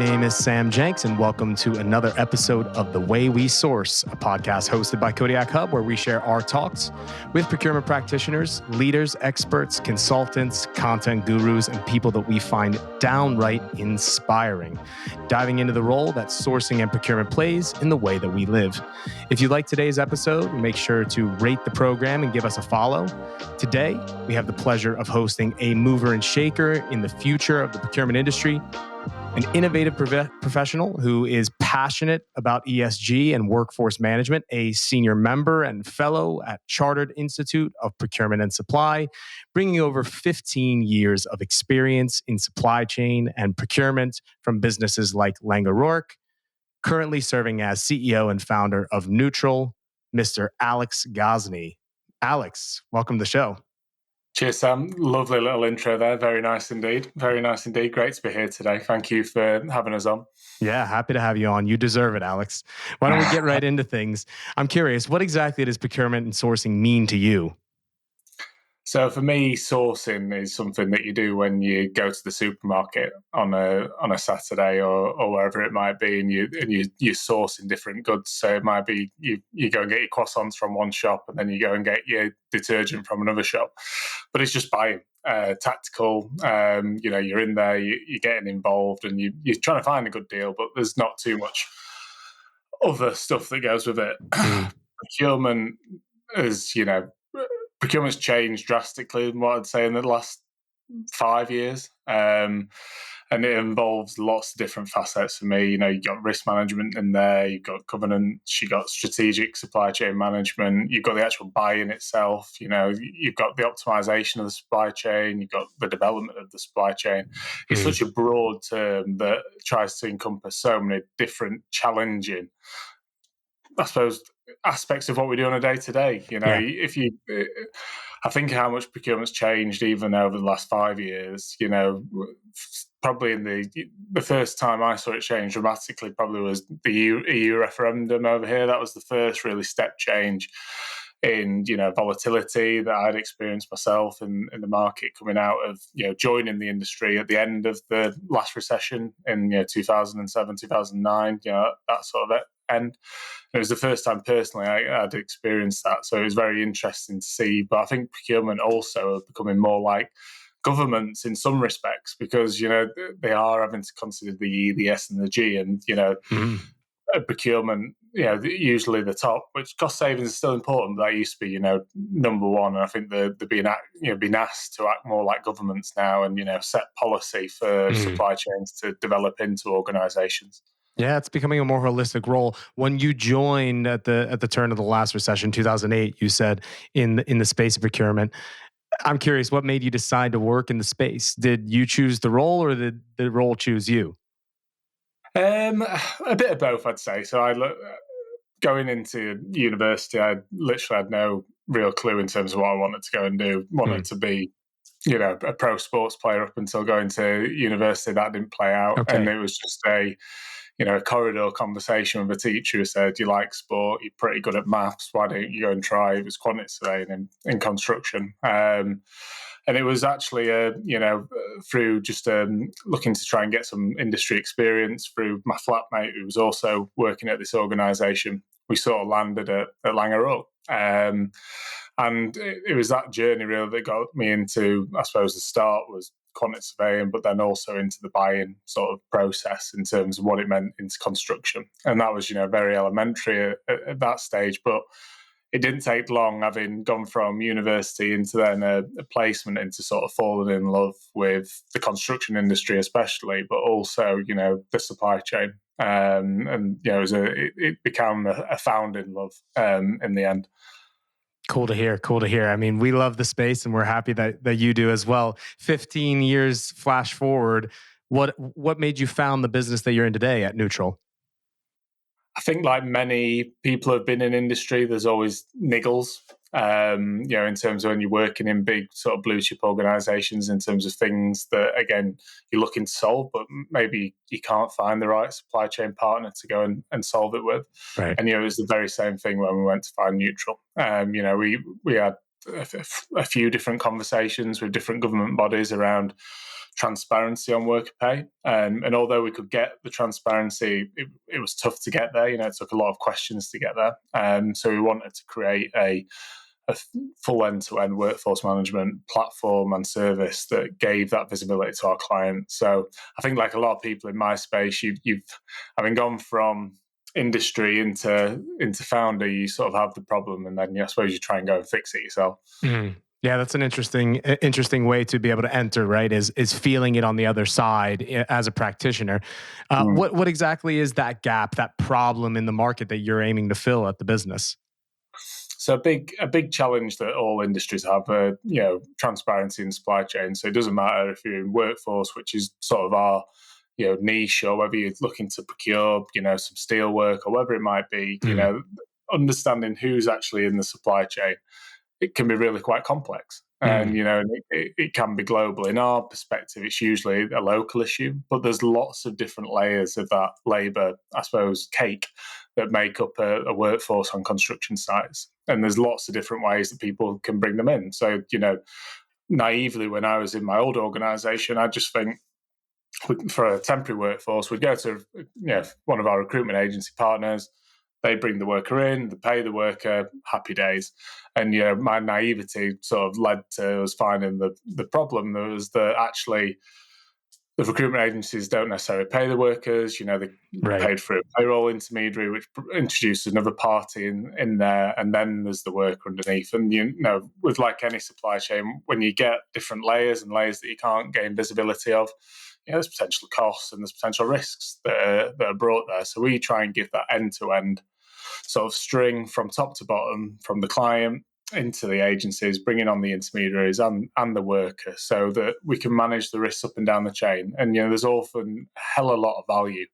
name is Sam Jenks, and welcome to another episode of The Way We Source, a podcast hosted by Kodiak Hub, where we share our talks with procurement practitioners, leaders, experts, consultants, content gurus, and people that we find downright inspiring, diving into the role that sourcing and procurement plays in the way that we live. If you like today's episode, make sure to rate the program and give us a follow. Today, we have the pleasure of hosting a mover and shaker in the future of the procurement industry, an innovative professional who is passionate about ESG and workforce management, a senior member and fellow at Chartered Institute of Procurement and Supply, bringing over 15 years of experience in supply chain and procurement from businesses like Lang O'Rourke, currently serving as CEO and founder of Nutral, Mr. Alex Gosney. Alex, welcome to the show. Cheers, Sam. Lovely little intro there. Very nice indeed. Very nice indeed. Great to be here today. Thank you for having us on. Yeah, happy to have you on. You deserve it, Alex. Why don't we get right into things? I'm curious, what exactly does procurement and sourcing mean to you? So for me, sourcing is something that you do when you go to the supermarket on a Saturday or wherever it might be, and you're sourcing different goods. So it might be you go and get your croissants from one shop, and then you go and get your detergent from another shop. But it's just buying, tactical. You're in there, you're getting involved, and you're trying to find a good deal, but there's not too much other stuff that goes with it. Procurement is, procurement's changed drastically in what I'd say in the last 5 years. And it involves lots of different facets for me. You've got risk management in there, you've got governance, you've got strategic supply chain management, you've got the actual buy-in itself, you've got the optimization of the supply chain, you've got the development of the supply chain. It's such a broad term that tries to encompass so many different challenging, I suppose, aspects of what we do on a day-to-day. I think how much procurement's changed even over the last 5 years. Probably in the first time I saw it change dramatically probably was the EU referendum over here. That was the first really step change in volatility that I'd experienced myself in the market coming out of joining the industry at the end of the last recession in 2007, 2009. That sort of end. It was the first time personally I'd experienced that, so it was very interesting to see. But I think procurement also are becoming more like governments in some respects, because they are having to consider the E, the S, and the G, and procurement, usually the top, which cost savings is still important, but that used to be number one. And I think they're being asked to act more like governments now, and set policy for supply chains to develop into organizations. Yeah, it's becoming a more holistic role. When you joined at the turn of the last recession, 2008, you said in the space of procurement. I'm curious, what made you decide to work in the space? Did you choose the role, or did the role choose you? A bit of both, I'd say. So going into university, I literally had no real clue in terms of what I wanted to go and do. Wanted to be a pro sports player up until going to university. That didn't play out. Okay. And it was just a corridor conversation with a teacher who said, "You like sport, you're pretty good at maths, why don't you go and try?" It was quantity surveying in construction. And it was actually, through just looking to try and get some industry experience through my flatmate who was also working at this organisation. We sort of landed at Lang O'Rourke. And it was that journey really that got me into, I suppose the start was quantity surveying, but then also into the buy-in sort of process in terms of what it meant into construction. And that was, very elementary at that stage, but it didn't take long, having gone from university into then a placement, into sort of falling in love with the construction industry especially, but also, the supply chain. It became a founding love in the end. Cool to hear. I mean, we love the space, and we're happy that you do as well. 15 years flash forward, what made you found the business that you're in today at Nutral? I think like many people who have been in industry, there's always niggles, in terms of when you're working in big sort of blue chip organisations, in terms of things that, again, you're looking to solve, but maybe you can't find the right supply chain partner to go and solve it with. Right. And, it was the very same thing when we went to find Nutral. We had a few different conversations with different government bodies around transparency on worker pay. And although we could get the transparency, it was tough to get there. It took a lot of questions to get there. So we wanted to create a full end-to-end workforce management platform and service that gave that visibility to our clients. So I think, like a lot of people in my space, you've having gone from industry into founder, you sort of have the problem, and then I suppose you try and go and fix it yourself. Yeah, that's an interesting way to be able to enter, right? Is feeling it on the other side as a practitioner. What exactly is that gap, that problem in the market that you're aiming to fill at the business? So a big challenge that all industries have, transparency in supply chain. So it doesn't matter if you're in workforce, which is sort of our niche, or whether you're looking to procure some steel work or whatever it might be. Understanding who's actually in the supply chain, it can be really quite complex. And it can be global. In our perspective, it's usually a local issue, but there's lots of different layers of that labour, I suppose, cake that make up a workforce on construction sites. And there's lots of different ways that people can bring them in. So, naively, when I was in my old organisation, I just think for a temporary workforce, we'd go to one of our recruitment agency partners. They bring the worker in, they pay the worker, happy days. And my naivety sort of led to us finding the problem. There was that actually the recruitment agencies don't necessarily pay the workers. They're paid through a payroll intermediary, which introduces another party in there, and then there's the worker underneath. And with like any supply chain, when you get different layers and layers that you can't gain visibility of, there's potential costs and there's potential risks that are brought there. So we try and give that end-to-end sort of string from top to bottom, from the client into the agencies, bringing on the intermediaries and the worker, so that we can manage the risks up and down the chain. And there's often a hell of a lot of value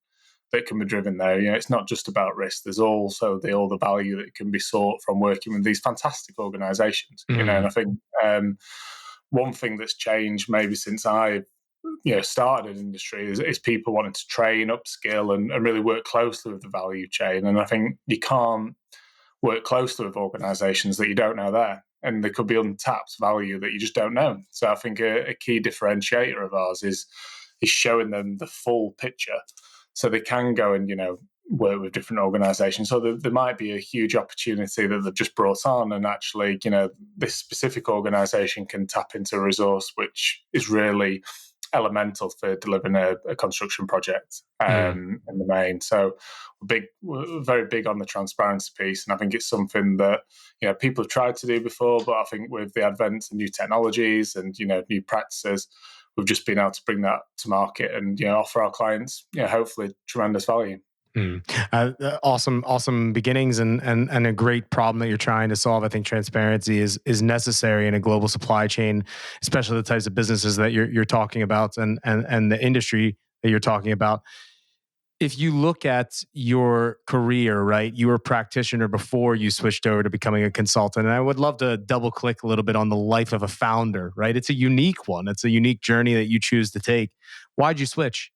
that can be driven there. It's not just about risk. There's also all the value that can be sought from working with these fantastic organisations. And I think one thing that's changed maybe since I started in industry is people wanting to train, upskill, and really work closely with the value chain. And I think you can't work closely with organisations that you don't know there, and there could be untapped value that you just don't know. So I think a key differentiator of ours is showing them the full picture, so they can go and work with different organisations. So there might be a huge opportunity that they've just brought on, and actually this specific organisation can tap into a resource which is really elemental for delivering a construction project in the main. So we're very big on the transparency piece, and I think it's something that people have tried to do before, but I think with the advent of new technologies and new practices, we've just been able to bring that to market and offer our clients hopefully tremendous value. Awesome beginnings and a great problem that you're trying to solve. I think transparency is necessary in a global supply chain, especially the types of businesses that you're talking about and the industry that you're talking about. If you look at your career, right, you were a practitioner before you switched over to becoming a consultant. And I would love to double click a little bit on the life of a founder, right? It's a unique one. It's a unique journey that you choose to take. Why'd you switch?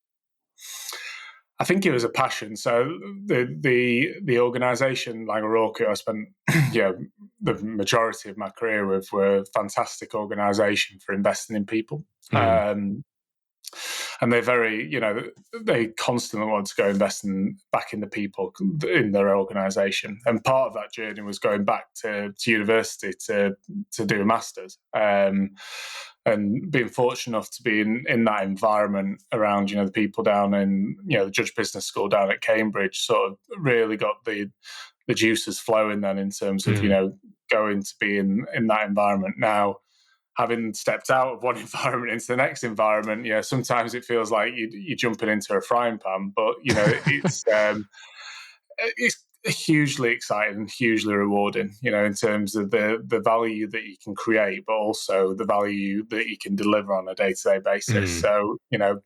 I think it was a passion. So the organisation, like Oroku, I spent the majority of my career with, were a fantastic organisation for investing in people. And they're very, they constantly want to go invest back in the people in their organisation. And part of that journey was going back to university to do a master's. And being fortunate enough to be in that environment around, the people down in, the Judge Business School down at Cambridge, sort of really got the juices flowing then in terms of, going to be in that environment. Now, having stepped out of one environment into the next environment, sometimes it feels like you're jumping into a frying pan, but, it's hugely exciting and hugely rewarding, in terms of the value that you can create, but also the value that you can deliver on a day-to-day basis. So, the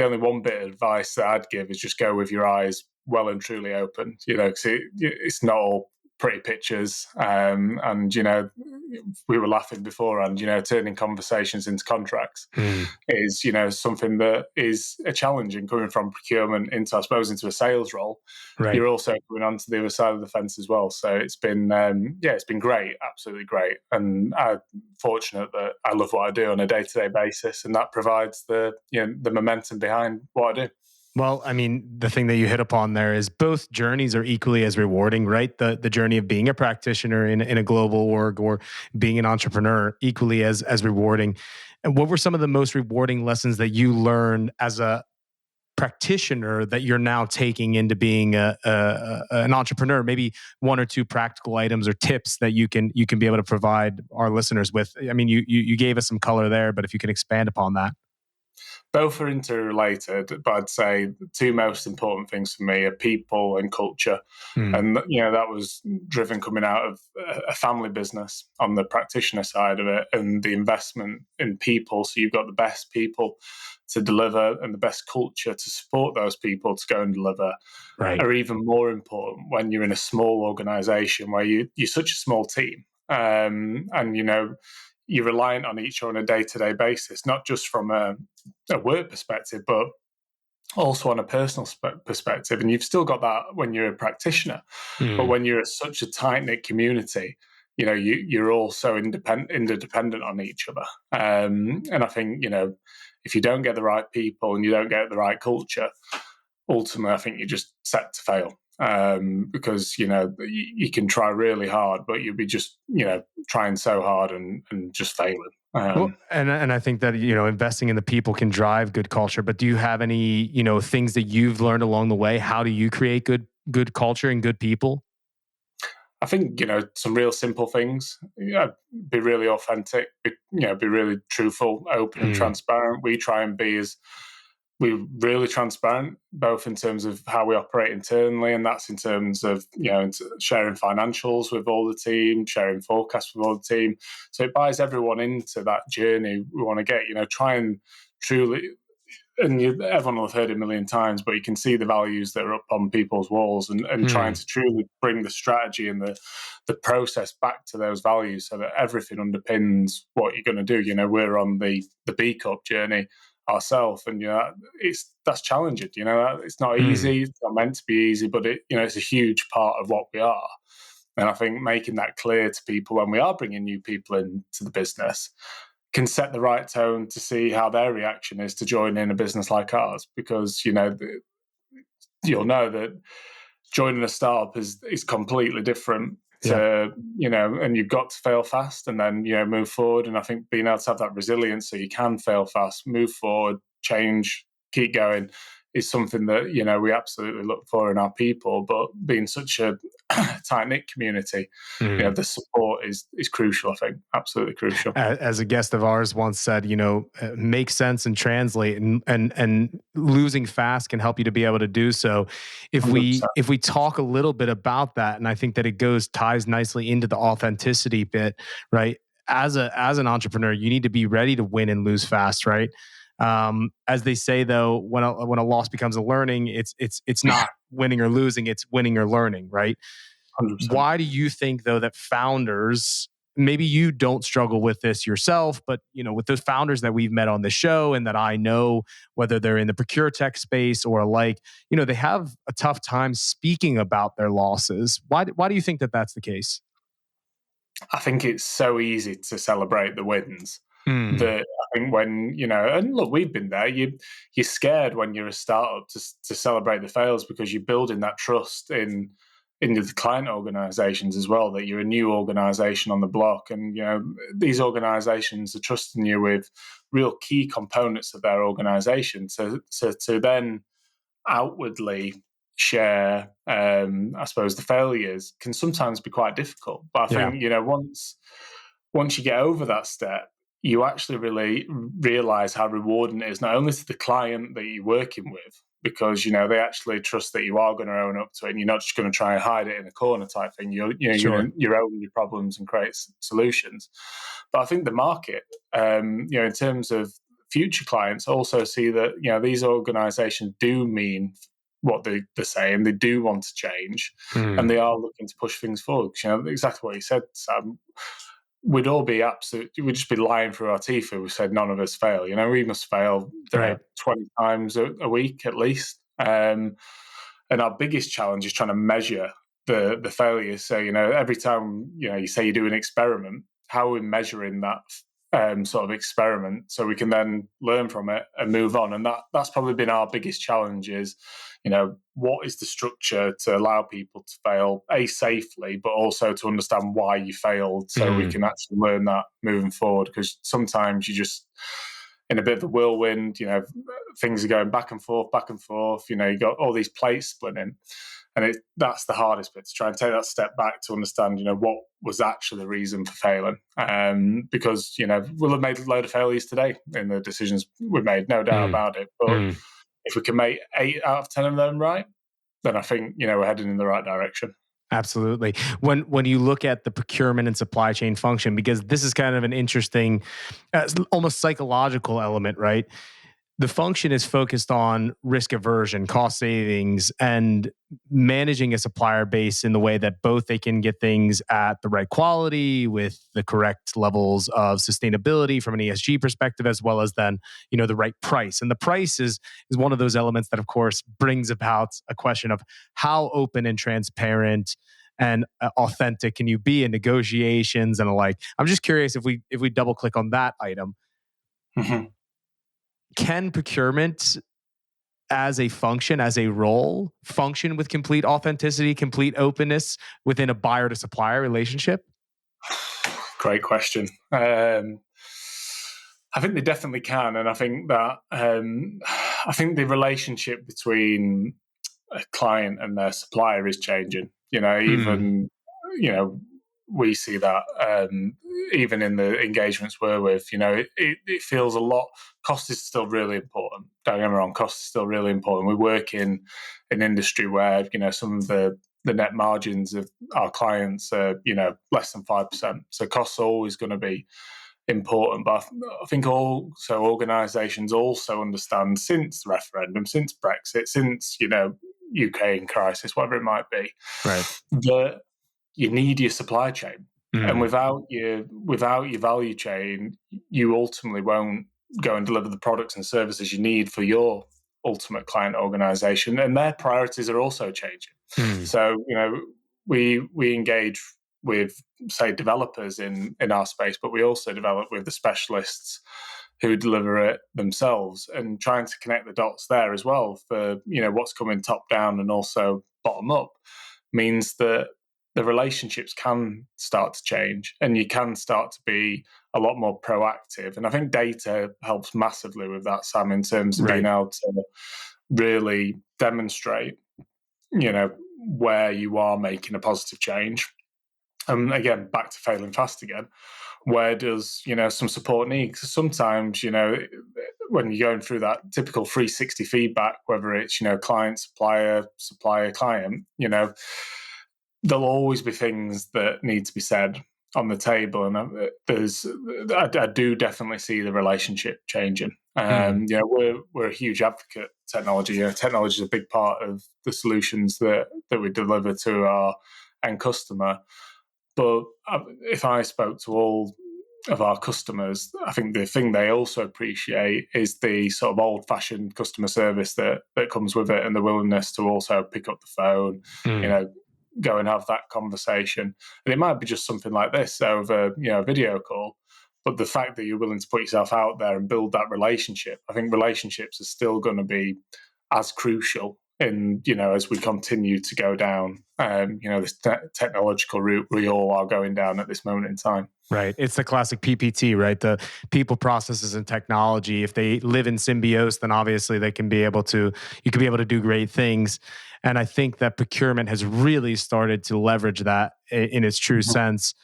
only one bit of advice that I'd give is just go with your eyes well and truly open, because it's not all pretty pictures, and we were laughing beforehand. Turning conversations into contracts is something that is a challenge. And coming from procurement into, I suppose, into a sales role, Right. You're also going on to the other side of the fence as well. So it's been it's been great, absolutely great, and I'm fortunate that I love what I do on a day-to-day basis, and that provides the momentum behind what I do. Well, I mean, the thing that you hit upon there is both journeys are equally as rewarding, right? The journey of being a practitioner in a global org or being an entrepreneur equally as rewarding. And what were some of the most rewarding lessons that you learned as a practitioner that you're now taking into being an entrepreneur? Maybe one or two practical items or tips that you can be able to provide our listeners with. I mean, you gave us some color there, but if you can expand upon that. Both are interrelated, but I'd say the two most important things for me are people and culture. And that was driven coming out of a family business on the practitioner side of it, and the investment in people. So you've got the best people to deliver and the best culture to support those people to go and deliver, Right. are even more important when you're in a small organization where you're such a small team. And you're reliant on each other on a day-to-day basis, not just from a work perspective, but also on a personal perspective. And you've still got that when you're a practitioner, but when you're such a tight-knit community, you're all so interdependent on each other. And I think, if you don't get the right people and you don't get the right culture, ultimately, I think you're just set to fail. Because you can try really hard, but you'll be just trying so hard and just failing. Well, and I think that investing in the people can drive good culture. But do you have any things that you've learned along the way? How do you create good culture and good people? I think some real simple things. Be really authentic. Be really truthful, open, and transparent. We try and be as we're really transparent, both in terms of how we operate internally, and that's in terms of sharing financials with all the team, sharing forecasts with all the team. So it buys everyone into that journey we want to get. Try and truly. And everyone will have heard it a million times, but you can see the values that are up on people's walls, and trying to truly bring the strategy and the process back to those values so that everything underpins what you're going to do. We're on the B Corp journey ourselves, and that's challenging. It's not easy. It's not meant to be easy, but it's a huge part of what we are. And I think making that clear to people when we are bringing new people into the business can set the right tone to see how their reaction is to join in a business like ours, because you'll know that joining a startup is completely different to and you've got to fail fast and then move forward. And I think being able to have that resilience so you can fail fast, move forward, change, keep going is something that we absolutely look for in our people. But being such a tight-knit community, the support is crucial. I think absolutely crucial. As a guest of ours once said, make sense and translate, and losing fast can help you to be able to do so. If 100%. we talk a little bit about that, and I think that it ties nicely into the authenticity bit, right? As an entrepreneur, you need to be ready to win and lose fast, right? As they say, though, when a loss becomes a learning, it's not winning or losing; it's winning or learning, right? 100%. Why do you think, though, that founders, maybe you don't struggle with this yourself, but with those founders that we've met on the show and that I know, whether they're in the procure tech space or alike, they have a tough time speaking about their losses. Why do you think that that's the case? I think it's so easy to celebrate the wins that I think when, and look, we've been there, you're scared when you're a startup to celebrate the fails, because you're building that trust in the client organizations as well, that you're a new organization on the block. And, these organizations are trusting you with real key components of their organization to then outwardly share, I suppose, the failures can sometimes be quite difficult. But I think, once you get over that step, you actually really realize how rewarding it is, not only to the client that you're working with, because they actually trust that you are going to own up to it, and you're not just going to try and hide it in a corner type thing. You're own your problems and create solutions. But I think the market, in terms of future clients, also see that these organizations do mean what they're saying. They do want to change, and they are looking to push things forward. Exactly what you said, Sam. We'd just be lying through our teeth if we said none of us fail. We must fail 20 times a week at least. And our biggest challenge is trying to measure the failures. So, every time, you say you do an experiment, how are we measuring that sort of experiment so we can then learn from it and move on? And that's probably been our biggest challenge is, what is the structure to allow people to fail, safely, but also to understand why you failed so we can actually learn that moving forward. Because sometimes you just, in a bit of a whirlwind, things are going back and forth, you got all these plates splitting. And that's the hardest bit, to try and take that step back to understand, what was actually the reason for failing. Because, we'll have made a load of failures today in the decisions we made, no doubt about it. But if we can make 8 out of 10 of them right, then I think, we're heading in the right direction. Absolutely. When you look at the procurement and supply chain function, because this is kind of an interesting, almost psychological element, right? The function is focused on risk aversion, cost savings, and managing a supplier base in the way that both they can get things at the right quality with the correct levels of sustainability from an ESG perspective, as well as then, the right price. And the price is one of those elements that, of course, brings about a question of how open and transparent and authentic can you be in negotiations and the like. I'm just curious if we double click on that item. Mm-hmm. Can procurement as a function, as a role, function with complete authenticity, complete openness within a buyer to supplier relationship? Great question. I think they definitely can. And I think that I think the relationship between a client and their supplier is changing. Even, we see that even in the engagements we're with, it feels a lot. Cost is still really important. Don't get me wrong, cost is still really important. We work in an industry where, some of the net margins of our clients are, less than 5%. So costs are always going to be important. But I think also organisations also understand, since the referendum, since Brexit, since, UK in crisis, whatever it might be, right, that you need your supply chain. And without your value chain, you ultimately won't go and deliver the products and services you need for your ultimate client organization. And their priorities are also changing. So, we engage with, say, developers in our space, but we also develop with the specialists who deliver it themselves, and trying to connect the dots there as well for, what's coming top down and also bottom up, means that the relationships can start to change and you can start to be a lot more proactive. And I think data helps massively with that, Sam, in terms of being able to really demonstrate, where you are making a positive change. And again, back to failing fast again, where does, some support need? Because sometimes, when you're going through that typical 360 feedback, whether it's, client, supplier, client, there'll always be things that need to be said on the table. And I do definitely see the relationship changing. We're a huge advocate of technology. Technology is a big part of the solutions that we deliver to our end customer. But if I spoke to all of our customers, I think the thing they also appreciate is the sort of old-fashioned customer service that comes with it, and the willingness to also pick up the phone, go and have that conversation. And it might be just something like this over, a video call, but the fact that you're willing to put yourself out there and build that relationship, I think relationships are still going to be as crucial in, as we continue to go down, this technological route we all are going down at this moment in time. Right. It's the classic PPT, right? The people, processes, and technology. If they live in symbiosis, then obviously you can be able to do great things. And I think that procurement has really started to leverage that in its true sense.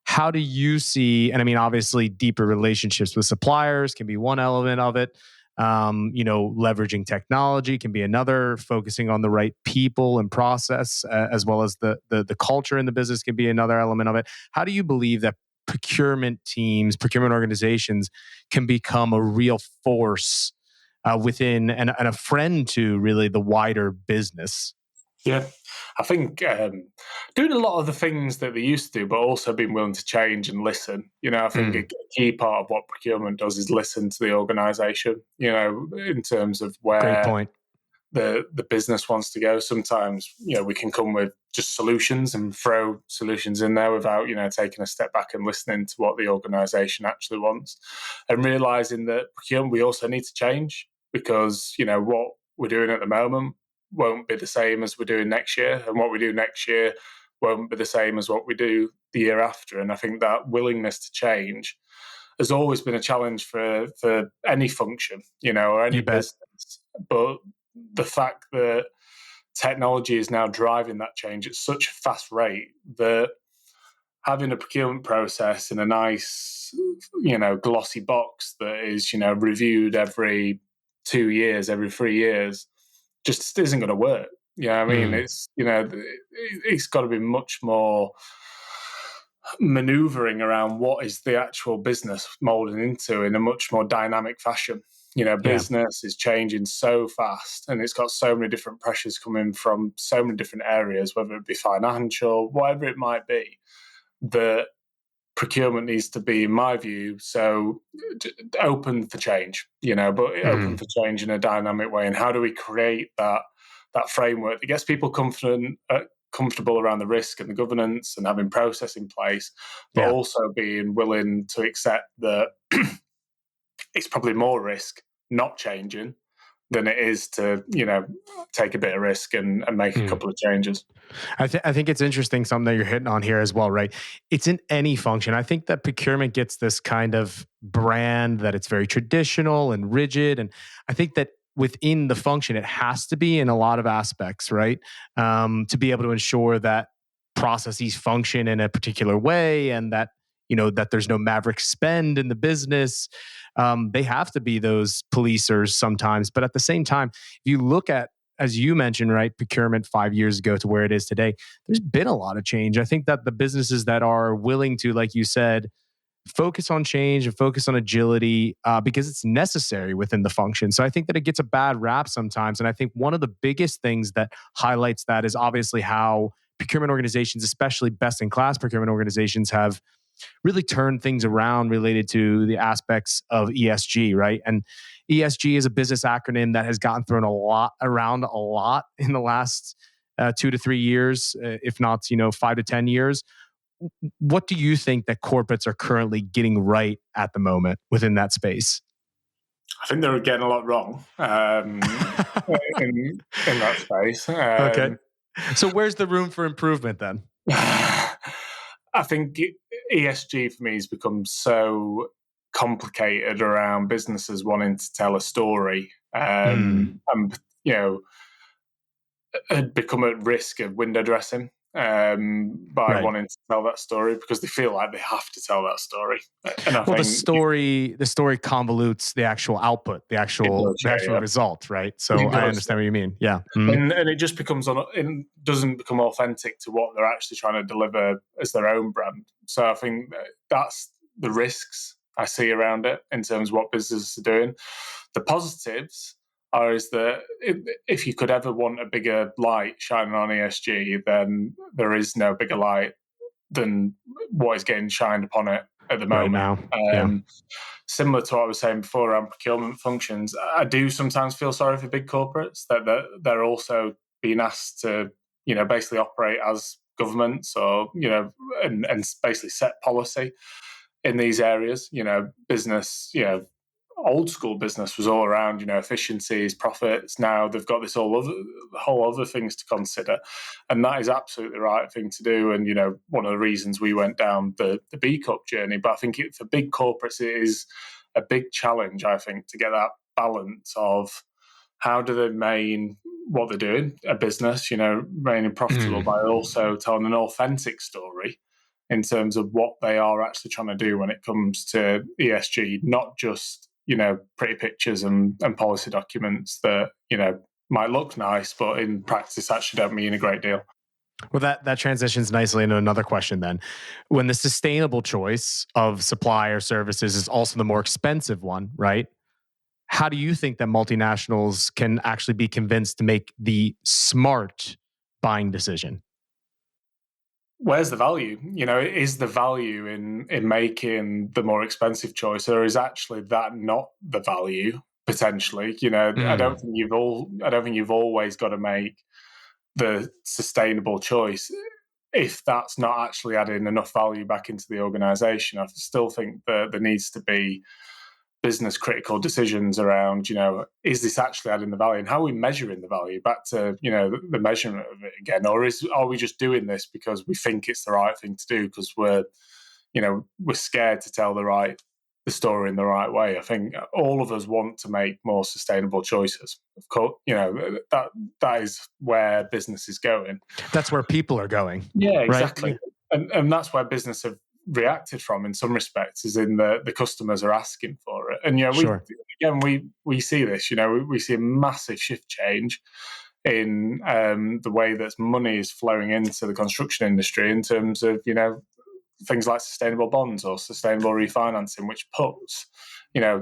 How do you see, and I mean, obviously deeper relationships with suppliers can be one element of it. Leveraging technology can be another. Focusing on the right people and process, as well as the culture in the business, can be another element of it. How do you believe that procurement teams, procurement organizations can become a real force within and a friend to really the wider business. Yeah, I think doing a lot of the things that they used to do, but also being willing to change and listen. I think a key part of what procurement does is listen to the organisation. In terms of Great where point. the business wants to go. Sometimes we can come with just solutions and throw solutions in there without taking a step back and listening to what the organisation actually wants, and realising that procurement we also need to change, because what we're doing at the moment won't be the same as we're doing next year, and what we do next year won't be the same as what we do the year after. And I think that willingness to change has always been a challenge for any function, or any business. But the fact that technology is now driving that change at such a fast rate that having a procurement process in a nice, glossy box that is, reviewed every 2 years, every 3 years, just isn't going to work. It's it's got to be much more maneuvering around what is the actual business molding into in a much more dynamic fashion. Business is changing so fast, and it's got so many different pressures coming from so many different areas, whether it be financial, whatever it might be, that procurement needs to be, in my view, so open for change, but open for change in a dynamic way. And how do we create that framework that gets people comfortable around the risk and the governance and having process in place, but also being willing to accept that it's probably more risk not changing than it is to, take a bit of risk and make a couple of changes. I think it's interesting, something that you're hitting on here as well, right? It's in any function. I think that procurement gets this kind of brand that it's very traditional and rigid. And I think that within the function, it has to be in a lot of aspects, right? To be able to ensure that processes function in a particular way, and that that there's no maverick spend in the business. They have to be those policers sometimes. But at the same time, if you look at, as you mentioned, right, procurement 5 years ago to where it is today, there's been a lot of change. I think that the businesses that are willing to, like you said, focus on change and focus on agility, because it's necessary within the function. So I think that it gets a bad rap sometimes. And I think one of the biggest things that highlights that is obviously how procurement organizations, especially best-in-class procurement organizations, have really turned things around related to the aspects of ESG, right? And ESG is a business acronym that has gotten thrown around a lot in the last 2 to 3 years, if not 5 to 10 years. What do you think that corporates are currently getting right at the moment within that space? I think they're getting a lot wrong in that space. Okay. So where's the room for improvement then? I think ESG for me has become so complicated around businesses wanting to tell a story, and had become at risk of window dressing by wanting to tell that story because they feel like they have to tell that story. And I think the story convolutes the actual output, the actual result, right? So I understand what you mean. Yeah. And it just it doesn't become authentic to what they're actually trying to deliver as their own brand. So I think that's the risks I see around it in terms of what businesses are doing. The positives is that if you could ever want a bigger light shining on ESG, then there is no bigger light than what is getting shined upon it at the moment. Right now. Similar to what I was saying before around procurement functions, I do sometimes feel sorry for big corporates that they're also being asked to, basically operate as governments or, and basically set policy in these areas. Business, old school business was all around, efficiencies, profits. Now they've got this whole other things to consider, and that is absolutely the right thing to do. And one of the reasons we went down the B Corp journey. But I think for big corporates, it is a big challenge. I think to get that balance of how do they remain what they're doing, a business, remaining profitable, by also telling an authentic story in terms of what they are actually trying to do when it comes to ESG, not just pretty pictures and policy documents that might look nice, but in practice actually don't mean a great deal. Well, that transitions nicely into another question then. When the sustainable choice of supplier services is also the more expensive one, right? how do you think that multinationals can actually be convinced to make the smart buying decision? Where's the value? Is the value in making the more expensive choice, or is actually that not the value potentially? I don't think you've always got to make the sustainable choice if that's not actually adding enough value back into the organization. I still think that there needs to be business critical decisions around, is this actually adding the value, and how are we measuring the value, back to, the measurement of it again, or are we just doing this because we think it's the right thing to do because we're scared to tell the story in the right way. I think all of us want to make more sustainable choices. Of course, that is where business is going. That's where people are going. Yeah, Right? exactly. And that's where business have reacted from in some respects, is in the customers are asking for it. And Sure. we see this, we see a massive shift change in the way that money is flowing into the construction industry in terms of, things like sustainable bonds or sustainable refinancing, which puts,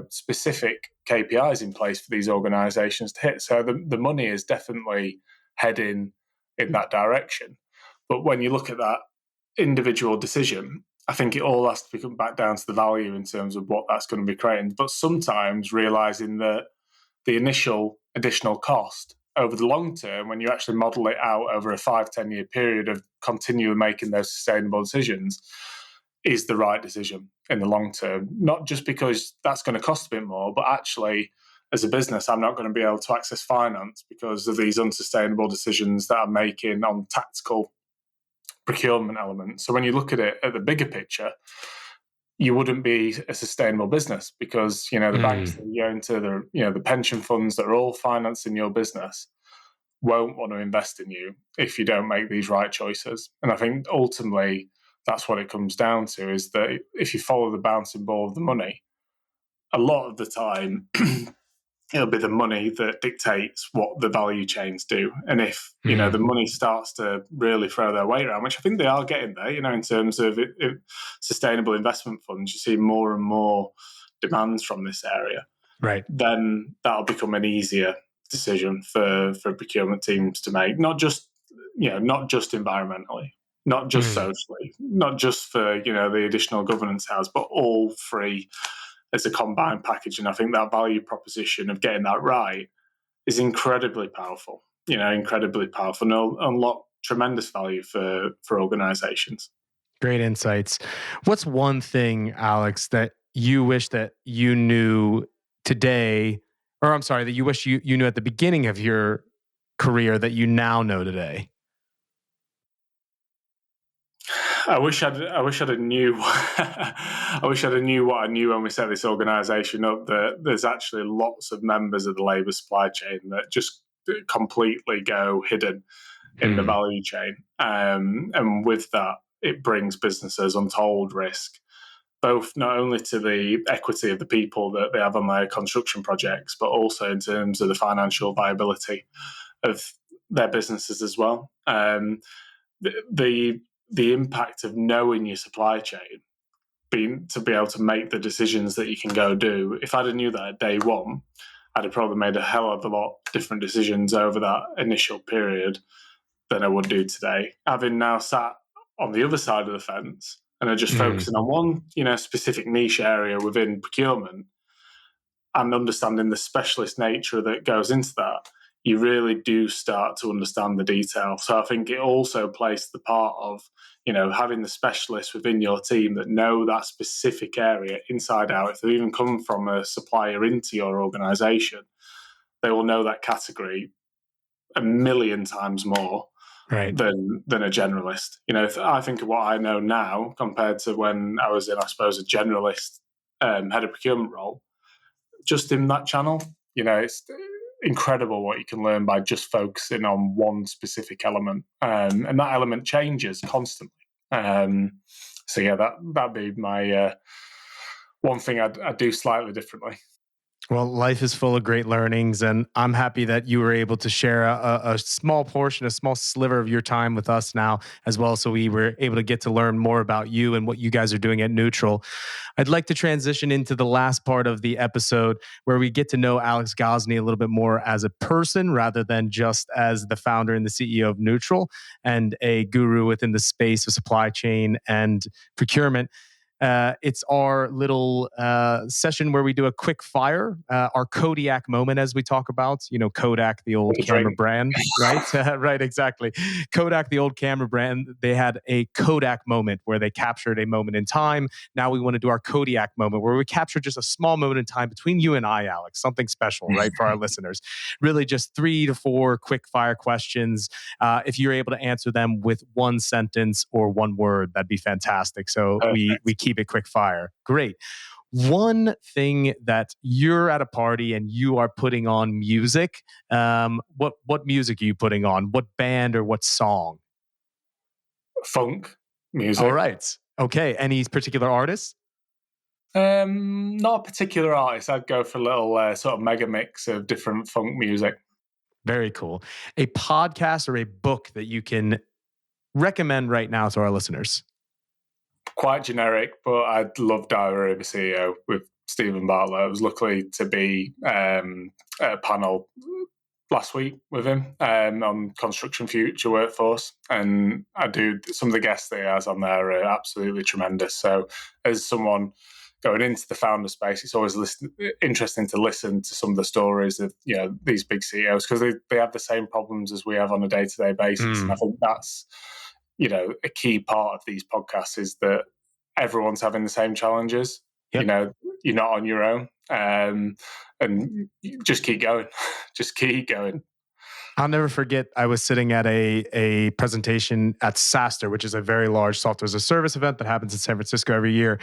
specific KPIs in place for these organizations to hit. So the money is definitely heading in that direction. But when you look at that individual decision, I think it all has to come back down to the value in terms of what that's going to be creating. But sometimes realizing that the initial additional cost over the long term, when you actually model it out over a 5-10 year period of continually making those sustainable decisions, is the right decision in the long term. Not just because that's going to cost a bit more, but actually, as a business, I'm not going to be able to access finance because of these unsustainable decisions that I'm making on tactical procurement elements. So when you look at it at the bigger picture, you wouldn't be a sustainable business because the banks that you go into, the pension funds that are all financing your business won't want to invest in you if you don't make these right choices. And I think ultimately that's what it comes down to, is that if you follow the bouncing ball of the money, a lot of the time it'll be the money that dictates what the value chains do. And if the money starts to really throw their weight around, which I think they are getting there, in terms of sustainable investment funds, you see more and more demands from this area. Right. Then that'll become an easier decision for procurement teams to make, not just environmentally, not just socially, not just for the additional governance house, but all three as a combined package. And I think that value proposition of getting that right is incredibly powerful, incredibly powerful, and unlock tremendous value for organizations. Great insights. What's one thing, Alex, that you wish that you knew today, or I'm sorry, that you wish you knew at the beginning of your career that you now know today? I wish I'd knew. I wish I'd knew what I knew when we set this organisation up. That there's actually lots of members of the labour supply chain that just completely go hidden in the value chain, and with that, it brings businesses untold risk, both not only to the equity of the people that they have on their construction projects, but also in terms of the financial viability of their businesses as well. The impact of knowing your supply chain, being to be able to make the decisions that you can go do. If I'd have knew that at day one, I'd have probably made a hell of a lot different decisions over that initial period than I would do today. Having now sat on the other side of the fence and are just focusing on one, specific niche area within procurement, and understanding the specialist nature that goes into that, you really do start to understand the detail. So I think it also plays the part of, having the specialists within your team that know that specific area inside out. If they even come from a supplier into your organization, they will know that category a million times more than a generalist. If I think of what I know now compared to when I was in, I suppose, a generalist head of procurement role, just in that channel, it's incredible what you can learn by just focusing on one specific element, and that element changes constantly. So yeah, that'd be my one thing I'd do slightly differently. Well, life is full of great learnings, and I'm happy that you were able to share a small portion, a small sliver of your time with us now as well. So we were able to get to learn more about you and what you guys are doing at Neutral. I'd like to transition into the last part of the episode where we get to know Alex Gosney a little bit more as a person rather than just as the founder and the CEO of Neutral and a guru within the space of supply chain and procurement. It's our little session where we do a quick fire, our Kodiak moment, as we talk about. You know, Kodak, the old With a camera drink. brand, right? Right, exactly. Kodak, the old camera brand, they had a Kodak moment where they captured a moment in time. Now we want to do our Kodiak moment where we capture just a small moment in time between you and I, Alex, something special, right, for our listeners. Really just 3 to 4 quick fire questions. If you're able to answer them with one sentence or one word, that'd be fantastic. So we keep it quick fire. Great. One thing that you're at a party and you are putting on music. What music are you putting on? What band or what song? Funk music. All right. Okay. Any particular artist? Not a particular artist. I'd go for a little sort of mega mix of different funk music. Very cool. A podcast or a book that you can recommend right now to our listeners? Quite generic, but I love Diary of a CEO with Stephen Bartlett. I was lucky to be at a panel last week with him on Construction Future Workforce, and I do some of the guests that he has on there are absolutely tremendous. So, as someone going into the founder space, it's always interesting to listen to some of the stories of these big CEOs because they have the same problems as we have on a day-to-day basis, and I think that's a key part of these podcasts is that everyone's having the same challenges. Yep. You're not on your own, and just keep going. Just keep going. I'll never forget, I was sitting at a presentation at SaaStr, which is a very large software as a service event that happens in San Francisco every year.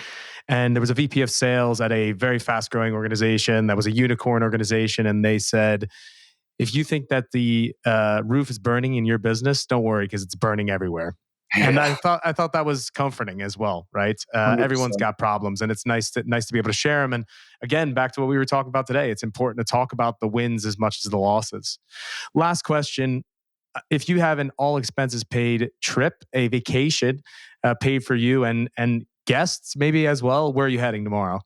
And there was a VP of sales at a very fast growing organization that was a unicorn organization. And they said, if you think that the roof is burning in your business, don't worry because it's burning everywhere. Yeah. And I thought that was comforting as well, right? Everyone's got problems, and it's nice to be able to share them. And again, back to what we were talking about today, it's important to talk about the wins as much as the losses. Last question: if you have an all expenses paid trip, a vacation paid for you and guests maybe as well, where are you heading tomorrow?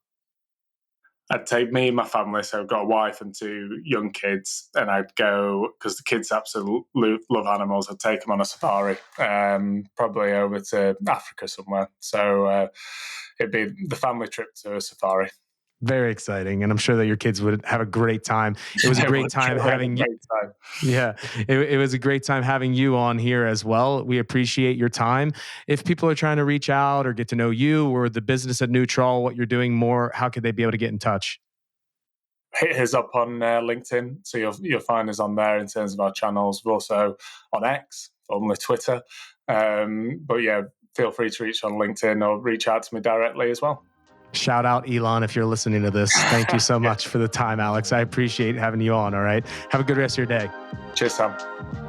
I'd take me and my family, so I've got a wife and 2 young kids, and I'd go, because the kids absolutely love animals, I'd take them on a safari, probably over to Africa somewhere. So it'd be the family trip to a safari. Very exciting. And I'm sure that your kids would have a great time. It was a great time having you. Yeah, it was a great time having you on here as well. We appreciate your time. If people are trying to reach out or get to know you or the business at Neutral, what you're doing more, how could they be able to get in touch? Hit us up on LinkedIn. So you'll find us on there in terms of our channels. We're also on X, formerly Twitter. But yeah, feel free to reach on LinkedIn or reach out to me directly as well. Shout out Elon if you're listening to this. Thank you so much for the time, Alex. I appreciate having you on. All right. Have a good rest of your day. Cheers, Sam.